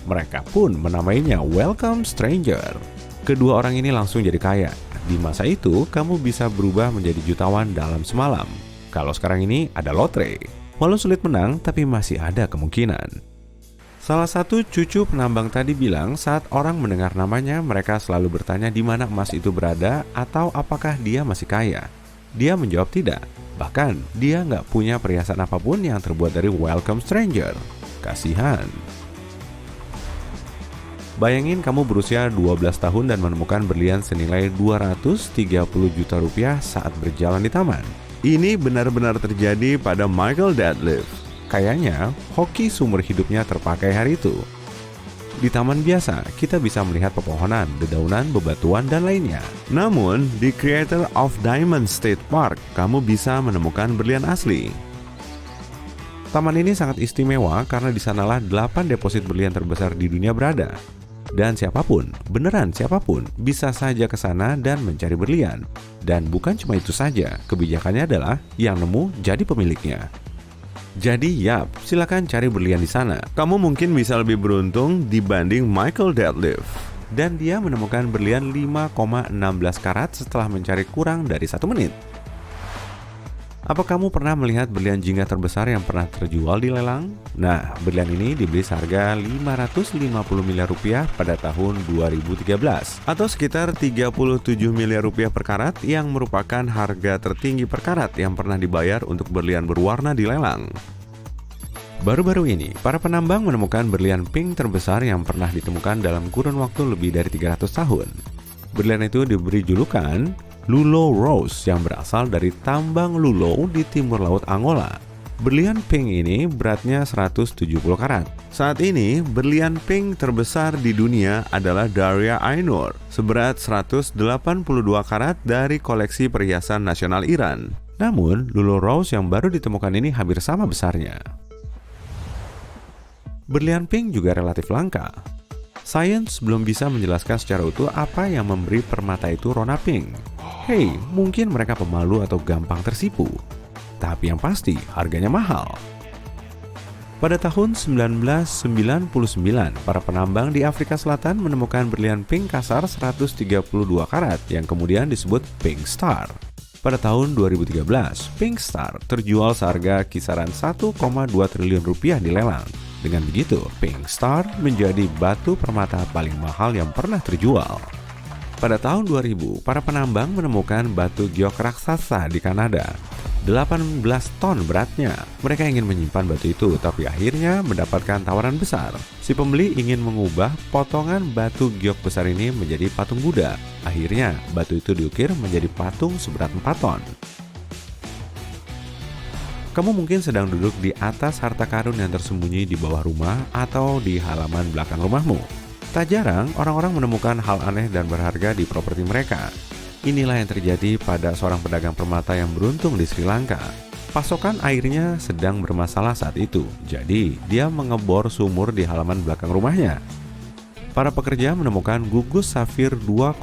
Mereka pun menamainya Welcome Stranger. Kedua orang ini langsung jadi kaya. Di masa itu, kamu bisa berubah menjadi jutawan dalam semalam. Kalau sekarang ini ada lotre. Walau sulit menang, tapi masih ada kemungkinan. Salah satu cucu penambang tadi bilang saat orang mendengar namanya, mereka selalu bertanya di mana emas itu berada atau apakah dia masih kaya. Dia menjawab tidak. Bahkan, dia nggak punya perhiasan apapun yang terbuat dari Welcome Stranger. Kasihan. Bayangin kamu berusia 12 tahun dan menemukan berlian senilai 230 juta rupiah saat berjalan di taman. Ini benar-benar terjadi pada Michael Detlef. kayaknya hoki seumur hidupnya terpakai hari itu. Di taman biasa, kita bisa melihat pepohonan, dedaunan, bebatuan, dan lainnya. Namun, di Creator of Diamond State Park, kamu bisa menemukan berlian asli. Taman ini sangat istimewa karena di sanalah 8 deposit berlian terbesar di dunia berada. Dan siapapun, beneran siapapun, bisa saja ke sana dan mencari berlian. Dan bukan cuma itu saja, kebijakannya adalah yang nemu jadi pemiliknya. Jadi yap, silakan cari berlian di sana. Kamu mungkin bisa lebih beruntung dibanding Michael Detlef. Dan dia menemukan berlian 5,16 karat setelah mencari kurang dari 1 menit. Apa kamu pernah melihat berlian jingga terbesar yang pernah terjual di lelang? Nah, berlian ini dibeli seharga 550 miliar rupiah pada tahun 2013 atau sekitar 37 miliar rupiah per karat, yang merupakan harga tertinggi per karat yang pernah dibayar untuk berlian berwarna di lelang. Baru-baru ini, para penambang menemukan berlian pink terbesar yang pernah ditemukan dalam kurun waktu lebih dari 300 tahun. Berlian itu diberi julukan Lulo Rose yang berasal dari tambang Lulo di timur laut Angola. Berlian pink ini beratnya 170 karat. Saat ini, berlian pink terbesar di dunia adalah Daria Ainur, seberat 182 karat dari koleksi perhiasan nasional Iran. Namun, Lulo Rose yang baru ditemukan ini hampir sama besarnya. Berlian pink juga relatif langka. Sains belum bisa menjelaskan secara utuh apa yang memberi permata itu warna pink. Hei, mungkin mereka pemalu atau gampang tersipu. Tapi yang pasti, harganya mahal. Pada tahun 1999, para penambang di Afrika Selatan menemukan berlian pink kasar 132 karat yang kemudian disebut Pink Star. Pada tahun 2013, Pink Star terjual seharga kisaran 1,2 triliun rupiah di lelang. Dengan begitu, Pink Star menjadi batu permata paling mahal yang pernah terjual. Pada tahun 2000, para penambang menemukan batu giok raksasa di Kanada. 18 ton beratnya. Mereka ingin menyimpan batu itu, tapi akhirnya mendapatkan tawaran besar. Si pembeli ingin mengubah potongan batu giok besar ini menjadi patung Buddha. Akhirnya, batu itu diukir menjadi patung seberat 4 ton. Kamu mungkin sedang duduk di atas harta karun yang tersembunyi di bawah rumah atau di halaman belakang rumahmu. Tak jarang, orang-orang menemukan hal aneh dan berharga di properti mereka. Inilah yang terjadi pada seorang pedagang permata yang beruntung di Sri Lanka. Pasokan airnya sedang bermasalah saat itu, jadi dia mengebor sumur di halaman belakang rumahnya. Para pekerja menemukan gugus safir 2,5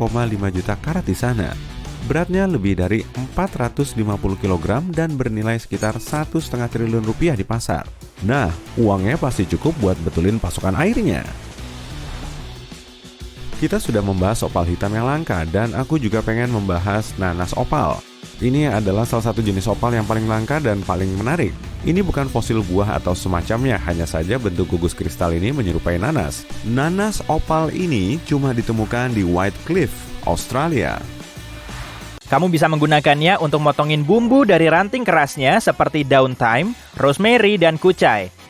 juta karat di sana. Beratnya lebih dari 450 kg dan bernilai sekitar 1,5 triliun rupiah di pasar. Nah, uangnya pasti cukup buat betulin pasokan airnya. Kita sudah membahas opal hitam yang langka dan aku juga pengen membahas nanas opal. Ini adalah salah satu jenis opal yang paling langka dan paling menarik. Ini bukan fosil buah atau semacamnya, hanya saja bentuk gugus kristal ini menyerupai nanas. Nanas opal ini cuma ditemukan di White Cliff, Australia. Kamu bisa menggunakannya untuk motongin bumbu dari ranting kerasnya seperti daun thyme, rosemary, dan kucai.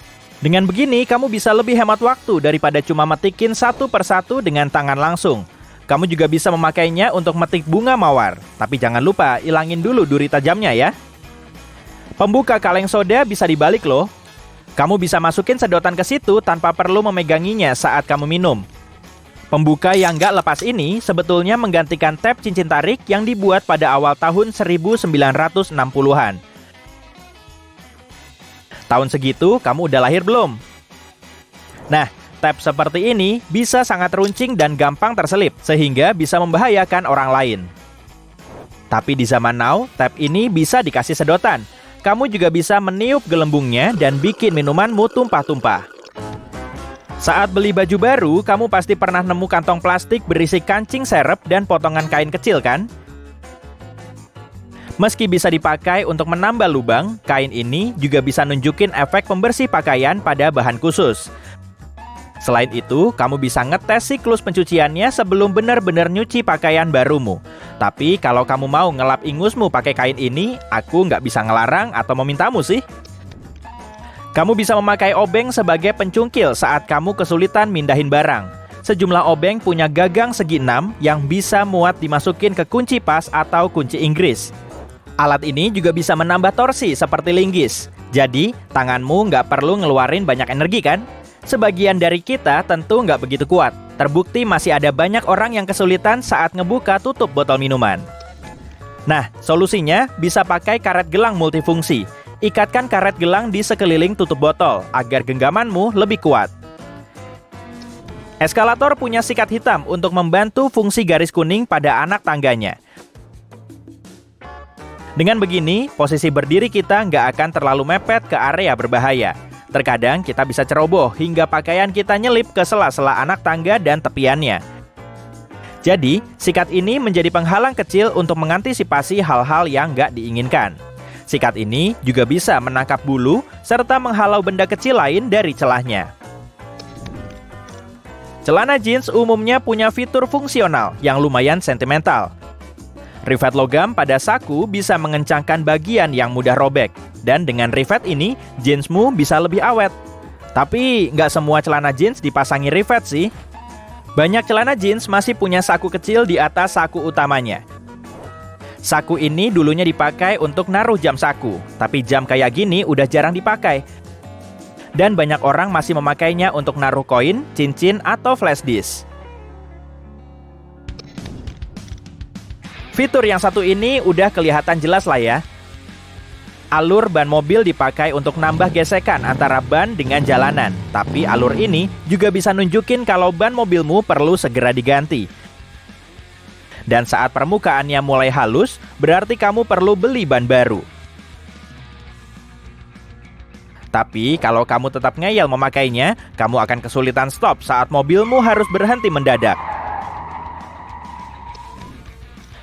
Dengan begini, kamu bisa lebih hemat waktu daripada cuma metikin satu persatu dengan tangan langsung. Kamu juga bisa memakainya untuk metik bunga mawar. Tapi jangan lupa, ilangin dulu duri tajamnya ya. Pembuka kaleng soda bisa dibalik loh. Kamu bisa masukin sedotan ke situ tanpa perlu memeganginya saat kamu minum. Pembuka yang nggak lepas ini sebetulnya menggantikan tab cincin tarik yang dibuat pada awal tahun 1960-an. Tahun segitu, kamu udah lahir belum? Nah, tab seperti ini bisa sangat runcing dan gampang terselip, sehingga bisa membahayakan orang lain. Tapi di zaman now, tab ini bisa dikasih sedotan. Kamu juga bisa meniup gelembungnya dan bikin minumanmu tumpah-tumpah. Saat beli baju baru, kamu pasti pernah nemu kantong plastik berisi kancing serep dan potongan kain kecil kan? Meski bisa dipakai untuk menambal lubang, kain ini juga bisa nunjukin efek pembersih pakaian pada bahan khusus. Selain itu, kamu bisa ngetes siklus pencuciannya sebelum benar-benar nyuci pakaian barumu. Tapi kalau kamu mau ngelap ingusmu pakai kain ini, aku nggak bisa ngelarang atau memintamu sih. Kamu bisa memakai obeng sebagai pencungkil saat kamu kesulitan mindahin barang. Sejumlah obeng punya gagang segi 6 yang bisa muat dimasukin ke kunci pas atau kunci Inggris. Alat ini juga bisa menambah torsi seperti linggis. Jadi, tanganmu nggak perlu ngeluarin banyak energi kan? Sebagian dari kita tentu nggak begitu kuat. Terbukti masih ada banyak orang yang kesulitan saat ngebuka tutup botol minuman. Nah, solusinya bisa pakai karet gelang multifungsi. Ikatkan karet gelang di sekeliling tutup botol agar genggamanmu lebih kuat. Eskalator punya sikat hitam untuk membantu fungsi garis kuning pada anak tangganya. Dengan begini, posisi berdiri kita nggak akan terlalu mepet ke area berbahaya. Terkadang kita bisa ceroboh hingga pakaian kita nyelip ke sela-sela anak tangga dan tepiannya. Jadi, sikat ini menjadi penghalang kecil untuk mengantisipasi hal-hal yang nggak diinginkan. Sikat ini juga bisa menangkap bulu serta menghalau benda kecil lain dari celahnya. Celana jeans umumnya punya fitur fungsional yang lumayan sentimental. Rivet logam pada saku bisa mengencangkan bagian yang mudah robek. Dan dengan rivet ini, jeansmu bisa lebih awet. Tapi nggak semua celana jeans dipasangi rivet sih. Banyak celana jeans masih punya saku kecil di atas saku utamanya. Saku ini dulunya dipakai untuk naruh jam saku. Tapi jam kayak gini udah jarang dipakai. Dan banyak orang masih memakainya untuk naruh koin, cincin, atau flash disk. Fitur yang satu ini udah kelihatan jelas lah ya. Alur ban mobil dipakai untuk nambah gesekan antara ban dengan jalanan. Tapi alur ini juga bisa nunjukin kalau ban mobilmu perlu segera diganti. Dan saat permukaannya mulai halus, berarti kamu perlu beli ban baru. Tapi kalau kamu tetap ngeyel memakainya, kamu akan kesulitan stop saat mobilmu harus berhenti mendadak.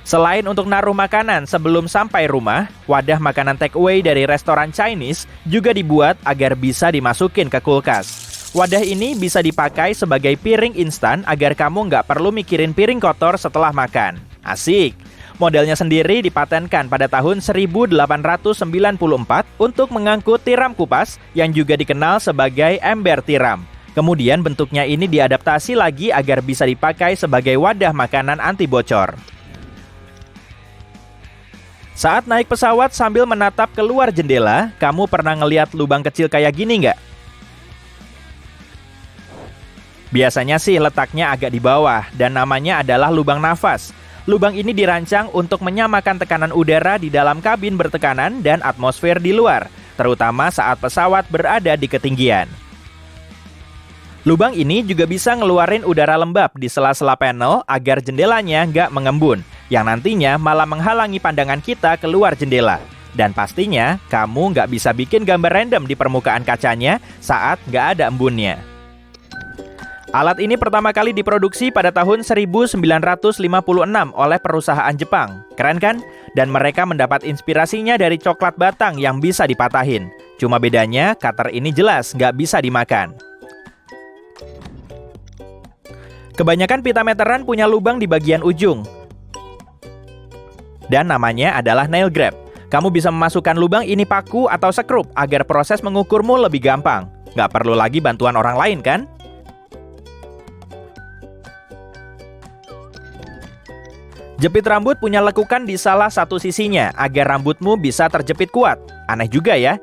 Selain untuk naruh makanan sebelum sampai rumah, wadah makanan take away dari restoran Chinese juga dibuat agar bisa dimasukin ke kulkas. Wadah ini bisa dipakai sebagai piring instan agar kamu nggak perlu mikirin piring kotor setelah makan. Asik! Modelnya sendiri dipatenkan pada tahun 1894 untuk mengangkut tiram kupas yang juga dikenal sebagai ember tiram. Kemudian bentuknya ini diadaptasi lagi agar bisa dipakai sebagai wadah makanan anti bocor. Saat naik pesawat sambil menatap keluar jendela, kamu pernah ngeliat lubang kecil kayak gini nggak? Biasanya sih letaknya agak di bawah dan namanya adalah lubang nafas. Lubang ini dirancang untuk menyamakan tekanan udara di dalam kabin bertekanan dan atmosfer di luar, terutama saat pesawat berada di ketinggian. Lubang ini juga bisa ngeluarin udara lembab di sela-sela panel agar jendelanya nggak mengembun, yang nantinya malah menghalangi pandangan kita keluar jendela. Dan pastinya, kamu nggak bisa bikin gambar random di permukaan kacanya saat nggak ada embunnya. Alat ini pertama kali diproduksi pada tahun 1956 oleh perusahaan Jepang. Keren kan? Dan mereka mendapat inspirasinya dari coklat batang yang bisa dipatahin. Cuma bedanya, cutter ini jelas nggak bisa dimakan. Kebanyakan pita meteran punya lubang di bagian ujung. Dan namanya adalah nail grab. Kamu bisa memasukkan lubang ini paku atau sekrup agar proses mengukurmu lebih gampang. Nggak perlu lagi bantuan orang lain kan? Jepit rambut punya lekukan di salah satu sisinya agar rambutmu bisa terjepit kuat. Aneh juga ya.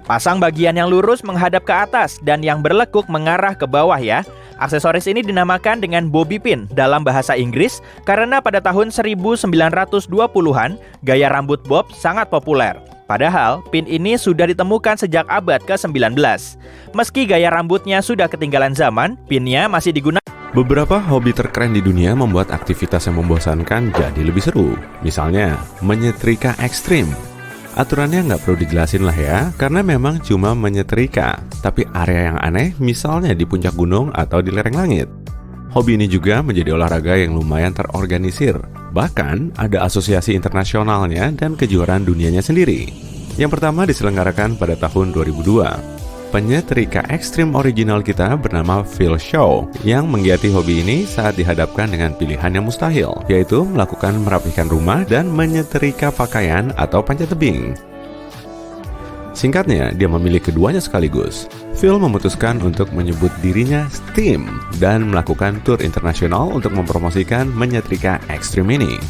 Pasang bagian yang lurus menghadap ke atas dan yang berlekuk mengarah ke bawah ya. Aksesoris ini dinamakan dengan bobby pin dalam bahasa Inggris karena pada tahun 1920-an gaya rambut bob sangat populer. Padahal pin ini sudah ditemukan sejak abad ke-19. Meski gaya rambutnya sudah ketinggalan zaman, pinnya masih digunakan. Beberapa hobi terkeren di dunia membuat aktivitas yang membosankan jadi lebih seru. Misalnya, menyetrika ekstrim. Aturannya nggak perlu dijelasin lah ya, karena memang cuma menyetrika. Tapi area yang aneh, misalnya di puncak gunung atau di lereng langit. Hobi ini juga menjadi olahraga yang lumayan terorganisir. Bahkan, ada asosiasi internasionalnya dan kejuaraan dunianya sendiri. Yang pertama diselenggarakan pada tahun 2002. Penyetrika ekstrim original kita bernama Phil Shaw yang menggiati hobi ini saat dihadapkan dengan pilihan yang mustahil, yaitu melakukan merapikan rumah dan menyetrika pakaian atau panjat tebing. Singkatnya, dia memilih keduanya sekaligus. Phil memutuskan untuk menyebut dirinya STEAM dan melakukan tur internasional untuk mempromosikan menyetrika ekstrim ini.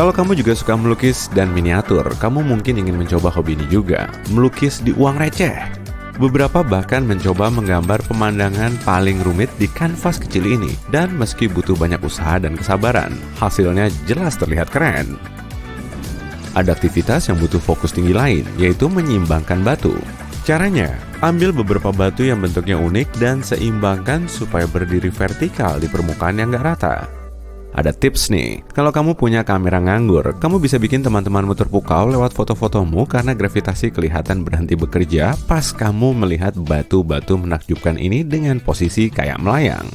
Kalau kamu juga suka melukis dan miniatur, kamu mungkin ingin mencoba hobi ini juga, melukis di uang receh. Beberapa bahkan mencoba menggambar pemandangan paling rumit di kanvas kecil ini, dan meski butuh banyak usaha dan kesabaran, hasilnya jelas terlihat keren. Ada aktivitas yang butuh fokus tinggi lain, yaitu menyeimbangkan batu. Caranya, ambil beberapa batu yang bentuknya unik dan seimbangkan supaya berdiri vertikal di permukaan yang gak rata. Ada tips nih, kalau kamu punya kamera nganggur, kamu bisa bikin teman-temanmu terpukau lewat foto-fotomu karena gravitasi kelihatan berhenti bekerja pas kamu melihat batu-batu menakjubkan ini dengan posisi kayak melayang.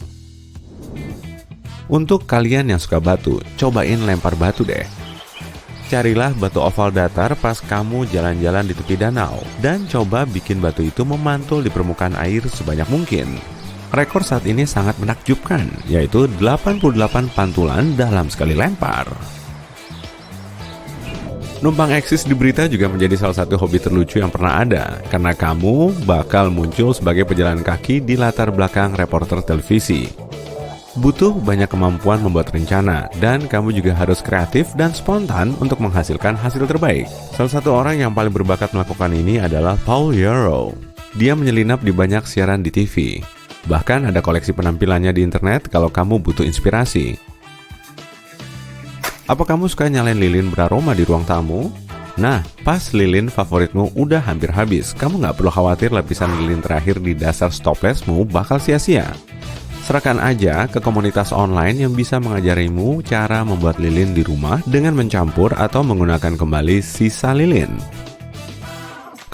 Untuk kalian yang suka batu, cobain lempar batu deh. Carilah batu oval datar pas kamu jalan-jalan di tepi danau, dan coba bikin batu itu memantul di permukaan air sebanyak mungkin. Rekor saat ini sangat menakjubkan, yaitu 88 pantulan dalam sekali lempar. Numpang eksis di berita juga menjadi salah satu hobi terlucu yang pernah ada, karena kamu bakal muncul sebagai pejalan kaki di latar belakang reporter televisi. Butuh banyak kemampuan membuat rencana, dan kamu juga harus kreatif dan spontan untuk menghasilkan hasil terbaik. Salah satu orang yang paling berbakat melakukan ini adalah Paul Yarrow. Dia menyelinap di banyak siaran di TV. Bahkan ada koleksi penampilannya di internet kalau kamu butuh inspirasi. Apa kamu suka nyalain lilin beraroma di ruang tamu? Nah, pas lilin favoritmu udah hampir habis, kamu nggak perlu khawatir lapisan lilin terakhir di dasar stoplessmu bakal sia-sia. Serahkan aja ke komunitas online yang bisa mengajarimu cara membuat lilin di rumah dengan mencampur atau menggunakan kembali sisa lilin.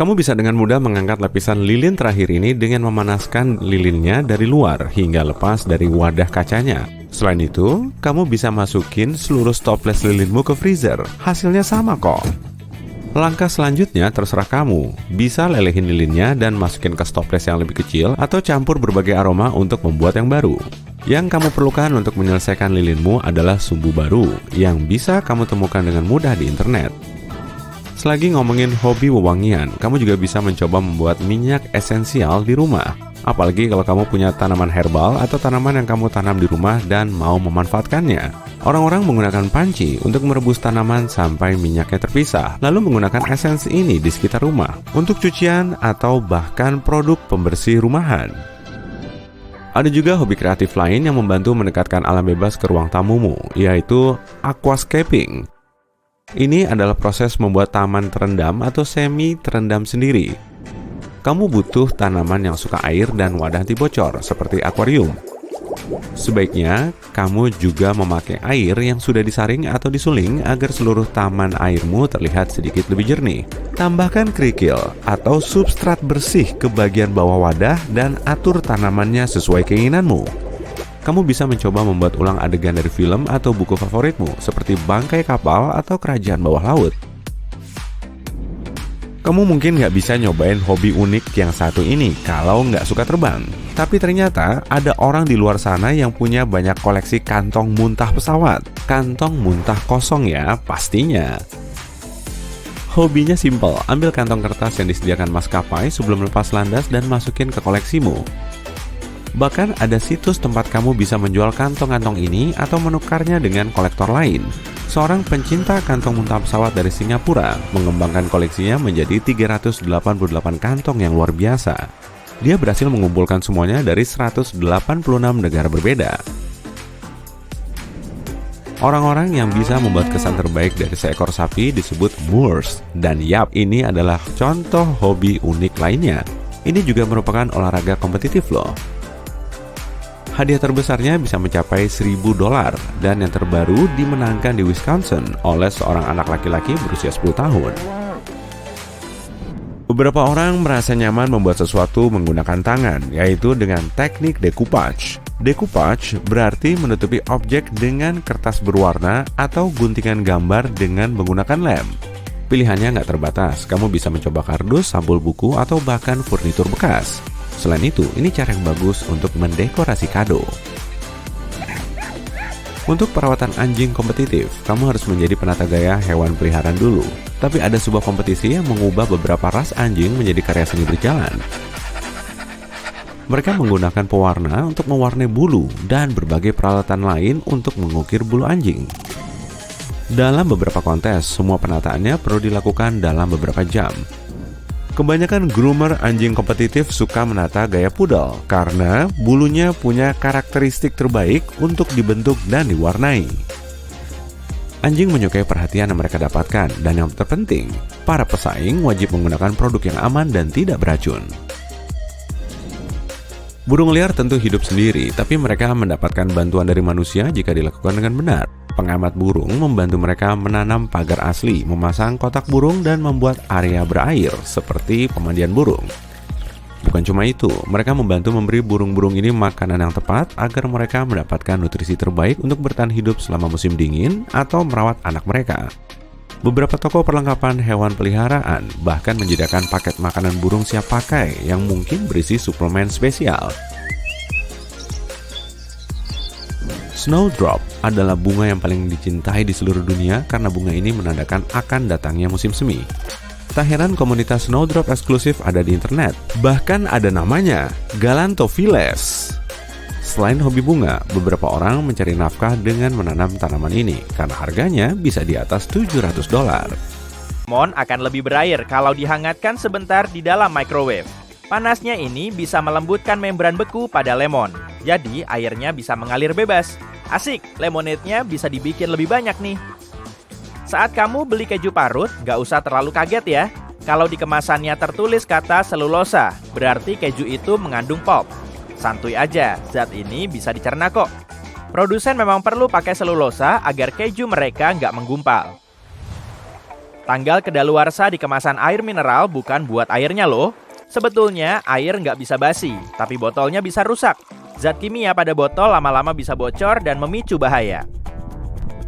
Kamu bisa dengan mudah mengangkat lapisan lilin terakhir ini dengan memanaskan lilinnya dari luar hingga lepas dari wadah kacanya. Selain itu, kamu bisa masukin seluruh stoples lilinmu ke freezer. Hasilnya sama kok. Langkah selanjutnya terserah kamu. Bisa lelehin lilinnya dan masukin ke stoples yang lebih kecil atau campur berbagai aroma untuk membuat yang baru. Yang kamu perlukan untuk menyelesaikan lilinmu adalah sumbu baru yang bisa kamu temukan dengan mudah di internet. Selagi ngomongin hobi wewangian, kamu juga bisa mencoba membuat minyak esensial di rumah. Apalagi kalau kamu punya tanaman herbal atau tanaman yang kamu tanam di rumah dan mau memanfaatkannya. Orang-orang menggunakan panci untuk merebus tanaman sampai minyaknya terpisah, lalu menggunakan esensi ini di sekitar rumah untuk cucian atau bahkan produk pembersih rumahan. Ada juga hobi kreatif lain yang membantu mendekatkan alam bebas ke ruang tamumu, yaitu aquascaping. Ini adalah proses membuat taman terendam atau semi terendam sendiri. Kamu butuh tanaman yang suka air dan wadah anti bocor seperti akuarium. Sebaiknya kamu juga memakai air yang sudah disaring atau disuling agar seluruh taman airmu terlihat sedikit lebih jernih. Tambahkan kerikil atau substrat bersih ke bagian bawah wadah dan atur tanamannya sesuai keinginanmu. Kamu bisa mencoba membuat ulang adegan dari film atau buku favoritmu, seperti Bangkai Kapal atau Kerajaan Bawah Laut. Kamu mungkin nggak bisa nyobain hobi unik yang satu ini kalau nggak suka terbang. Tapi ternyata ada orang di luar sana yang punya banyak koleksi kantong muntah pesawat. Kantong muntah kosong ya, pastinya. Hobinya simple, ambil kantong kertas yang disediakan maskapai sebelum lepas landas dan masukin ke koleksimu. Bahkan ada situs tempat kamu bisa menjual kantong-kantong ini atau menukarnya dengan kolektor lain. Seorang pencinta kantong muntah pesawat dari Singapura mengembangkan koleksinya menjadi 388 kantong yang luar biasa. Dia berhasil mengumpulkan semuanya dari 186 negara berbeda. Orang-orang yang bisa membuat kesan terbaik dari seekor sapi disebut Moors. Dan yap, ini adalah contoh hobi unik lainnya. Ini juga merupakan olahraga kompetitif loh. Hadiah terbesarnya bisa mencapai $1.000 dan yang terbaru dimenangkan di Wisconsin oleh seorang anak laki-laki berusia 10 tahun. Beberapa orang merasa nyaman membuat sesuatu menggunakan tangan, yaitu dengan teknik decoupage. Decoupage berarti menutupi objek dengan kertas berwarna atau guntingan gambar dengan menggunakan lem. Pilihannya nggak terbatas, kamu bisa mencoba kardus, sampul buku, atau bahkan furnitur bekas. Selain itu, ini cara yang bagus untuk mendekorasi kado. Untuk perawatan anjing kompetitif, kamu harus menjadi penata gaya hewan peliharaan dulu. Tapi ada sebuah kompetisi yang mengubah beberapa ras anjing menjadi karya seni berjalan. Mereka menggunakan pewarna untuk mewarnai bulu dan berbagai peralatan lain untuk mengukir bulu anjing. Dalam beberapa kontes, semua penataannya perlu dilakukan dalam beberapa jam. Kebanyakan groomer anjing kompetitif suka menata gaya poodle karena bulunya punya karakteristik terbaik untuk dibentuk dan diwarnai. Anjing menyukai perhatian yang mereka dapatkan, dan yang terpenting, para pesaing wajib menggunakan produk yang aman dan tidak beracun. Burung liar tentu hidup sendiri, tapi mereka mendapatkan bantuan dari manusia jika dilakukan dengan benar. Pengamat burung membantu mereka menanam pagar asli, memasang kotak burung, dan membuat area berair seperti pemandian burung. Bukan cuma itu, mereka membantu memberi burung-burung ini makanan yang tepat agar mereka mendapatkan nutrisi terbaik untuk bertahan hidup selama musim dingin atau merawat anak mereka. Beberapa toko perlengkapan hewan peliharaan bahkan menyediakan paket makanan burung siap pakai yang mungkin berisi suplemen spesial. Snowdrop adalah bunga yang paling dicintai di seluruh dunia karena bunga ini menandakan akan datangnya musim semi. Tak heran komunitas Snowdrop eksklusif ada di internet. Bahkan ada namanya, Galantophiles. Selain hobi bunga, beberapa orang mencari nafkah dengan menanam tanaman ini karena harganya bisa di atas $700. Lemon akan lebih berair kalau dihangatkan sebentar di dalam microwave. Panasnya ini bisa melembutkan membran beku pada lemon, jadi airnya bisa mengalir bebas. Asik, lemonade-nya bisa dibikin lebih banyak nih. Saat kamu beli keju parut, nggak usah terlalu kaget ya. Kalau di kemasannya tertulis kata selulosa, berarti keju itu mengandung pulp. Santuy aja, zat ini bisa dicerna kok. Produsen memang perlu pakai selulosa agar keju mereka nggak menggumpal. Tanggal kedaluarsa di kemasan air mineral bukan buat airnya loh. Sebetulnya air nggak bisa basi, tapi botolnya bisa rusak. Zat kimia pada botol lama-lama bisa bocor dan memicu bahaya.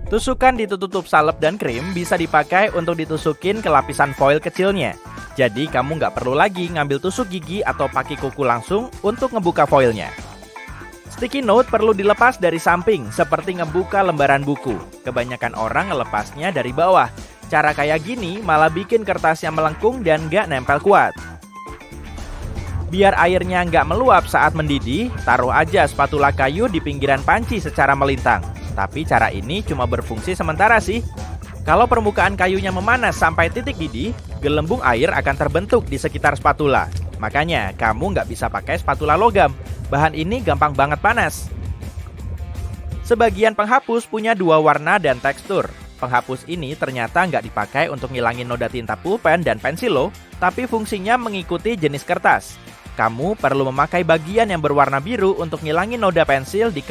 Tusukan di tutup salep dan krim bisa dipakai untuk ditusukin ke lapisan foil kecilnya. Jadi kamu nggak perlu lagi ngambil tusuk gigi atau pakai kuku langsung untuk ngebuka foilnya. Sticky note perlu dilepas dari samping seperti ngebuka lembaran buku. Kebanyakan orang ngelepasnya dari bawah. Cara kayak gini malah bikin kertasnya melengkung dan nggak nempel kuat. Biar airnya nggak meluap saat mendidih, taruh aja spatula kayu di pinggiran panci secara melintang. Tapi cara ini cuma berfungsi sementara sih. Kalau permukaan kayunya memanas sampai titik didih, gelembung air akan terbentuk di sekitar spatula. Makanya, kamu nggak bisa pakai spatula logam. Bahan ini gampang banget panas. Sebagian penghapus punya dua warna dan tekstur. Penghapus ini ternyata nggak dipakai untuk ngilangin noda tinta pulpen dan pensil loh, tapi fungsinya mengikuti jenis kertas. Kamu perlu memakai bagian yang berwarna biru untuk ngilangin noda pensil di